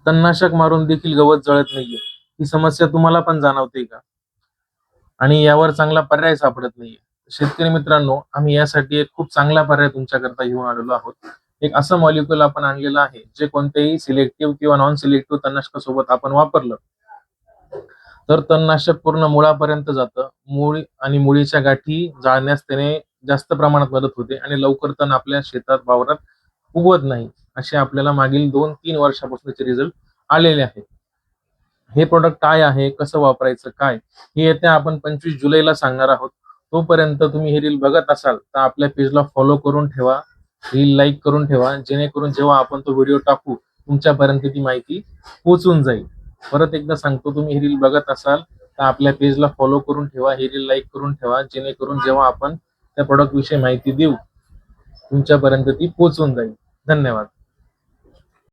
तणनाशक मारून देखील गवत जळत नाहीये. ही समस्या तुम्हाला पण जाणवते का? आणि यावर चांगला पर्याय सापडत नाहीये. शेतकरी मित्रांनो, आम्ही यासाठी एक खूप चांगला पर्याय तुमच्याकरता घेऊन आलेलो आहोत. एक असं मॉलिक्युल आपण आणलेलं आहे, जे कोणत्याही सिलेक्टिव्ह किंवा नॉन सिलेक्टिव्ह तणनाशकासोबत आपण वापरलं, तर तणनाशक पूर्ण मुळापर्यंत जातं. मूळ आणि मुळीच्या गाठी जाळण्यास त्याने जास्त प्रमाणात मदत होते आणि लवकर तण आपल्या शेतात, वावरात उगवत नाही. असे आपल्याला मागील 2-3 वर्षापासूनचे रिझल्ट आलेले आहेत. हे प्रॉडक्ट काय आहे, कसं वापरायचं, काय हे येत्या आपण 25 जुलैला सांगणार आहोत. तोपर्यंत तुम्ही ही रील बघत असाल तर आपल्या पेजला फॉलो करून ठेवा, रील लाईक करून ठेवा, जेणेकरून जेव्हा आपण तो व्हिडिओ टाकू तुमच्यापर्यंत ती माहिती पोहोचून जाईल. परत एकदा सांगतो, तुम्ही ही रील बघत असाल तर आपल्या पेजला फॉलो करून ठेवा, ही रील लाईक करून ठेवा, जेणेकरून जेव्हा आपण त्या प्रॉडक्ट विषयी माहिती देऊ तुमच्यापर्यंत ती पोहोचून जाईल. धन्यवाद.